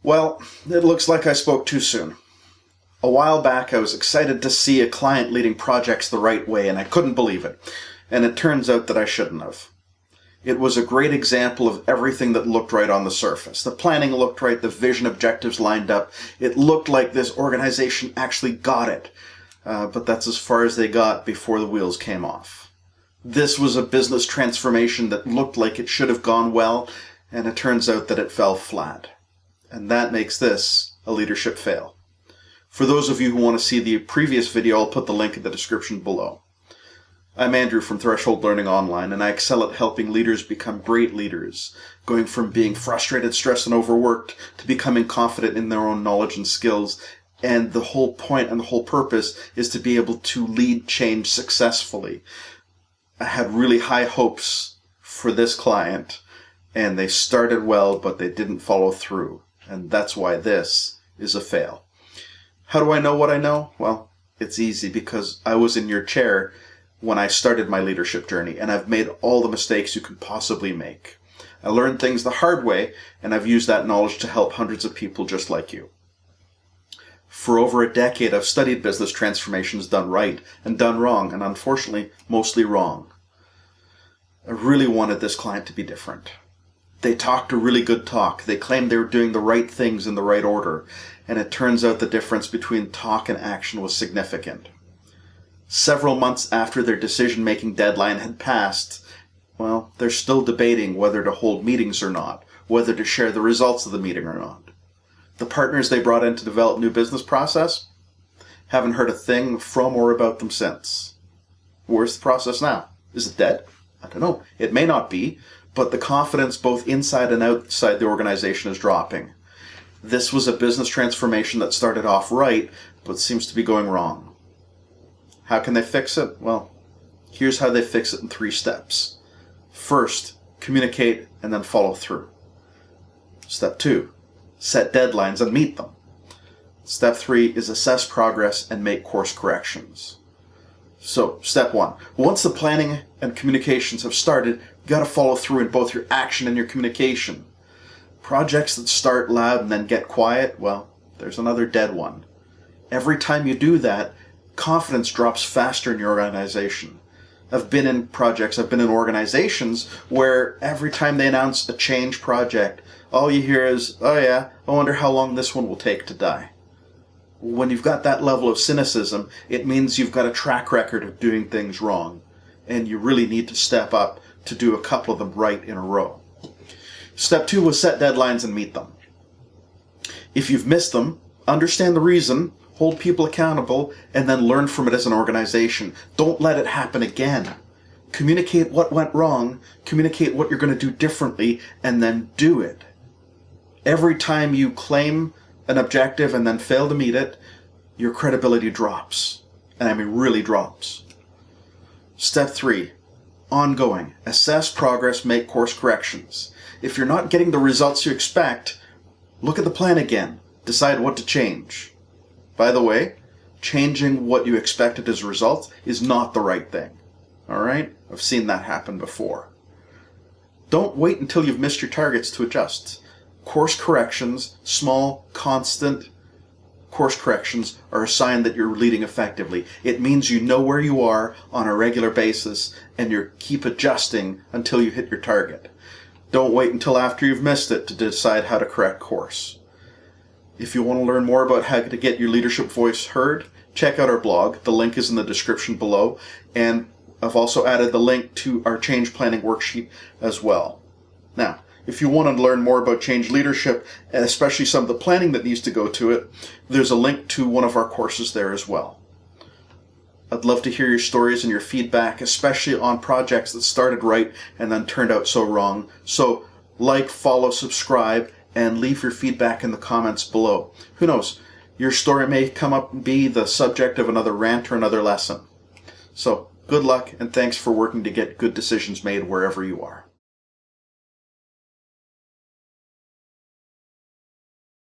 Well, it looks like I spoke too soon. A while back, I was excited to see a client leading projects the right way, and I couldn't believe it. And it turns out that I shouldn't have. It was a great example of everything that looked right on the surface. The planning looked right, the vision objectives lined up. It looked like this organization actually got it. But that's as far as they got before the wheels came off. This was a business transformation that looked like it should have gone well, and it turns out that it fell flat. And that makes this a leadership fail. For those of you who want to see the previous video, I'll put the link in the description below. I'm Andrew from Threshold Learning Online, and I excel at helping leaders become great leaders, going from being frustrated, stressed, and overworked to becoming confident in their own knowledge and skills. And the whole point and the whole purpose is to be able to lead change successfully. I had really high hopes for this client, and they started well, but they didn't follow through. And that's why this is a fail. How do I know what I know? Well, it's easy because I was in your chair when I started my leadership journey, and I've made all the mistakes you could possibly make. I learned things the hard way, and I've used that knowledge to help hundreds of people just like you. For over a decade, I've studied business transformations done right and done wrong, and unfortunately, mostly wrong. I really wanted this client to be different. They talked a really good talk. They claimed they were doing the right things in the right order, and it turns out the difference between talk and action was significant. Several months after their decision-making deadline had passed, well, they're still debating whether to hold meetings or not, whether to share the results of the meeting or not. The partners they brought in to develop new business process haven't heard a thing from or about them since. Where's the process now? Is it dead? I don't know. It may not be, but the confidence both inside and outside the organization is dropping. This was a business transformation that started off right, but seems to be going wrong. How can they fix it? Well, here's how they fix it in 3 steps. First, communicate and then follow through. Step 2, set deadlines and meet them. Step 3 is assess progress and make course corrections. So, step 1, once the planning and communications have started, you got to follow through in both your action and your communication. Projects that start loud and then get quiet, well, there's another dead one. Every time you do that, confidence drops faster in your organization. I've been in organizations where every time they announce a change project, all you hear is, oh yeah, I wonder how long this one will take to die. When you've got that level of cynicism, it means you've got a track record of doing things wrong, and you really need to step up to do a couple of them right in a row. Step 2 was set deadlines and meet them. If you've missed them, understand the reason, hold people accountable, and then learn from it as an organization. Don't let it happen again. Communicate what went wrong, communicate what you're going to do differently, and then do it. Every time you claim an objective and then fail to meet it, your credibility drops. And I mean really drops. Step 3, ongoing. Assess progress, make course corrections. If you're not getting the results you expect, look at the plan again. Decide what to change. By the way, changing what you expected as a result is not the right thing. Alright? I've seen that happen before. Don't wait until you've missed your targets to adjust. Course corrections, small, constant course corrections, are a sign that you're leading effectively. It means you know where you are on a regular basis and you keep adjusting until you hit your target. Don't wait until after you've missed it to decide how to correct course. If you want to learn more about how to get your leadership voice heard, check out our blog. The link is in the description below. And I've also added the link to our change planning worksheet as well. Now, if you want to learn more about change leadership, and especially some of the planning that needs to go to it, there's a link to one of our courses there as well. I'd love to hear your stories and your feedback, especially on projects that started right and then turned out so wrong. So like, follow, subscribe, and leave your feedback in the comments below. Who knows, your story may come up and be the subject of another rant or another lesson. So good luck, and thanks for working to get good decisions made wherever you are.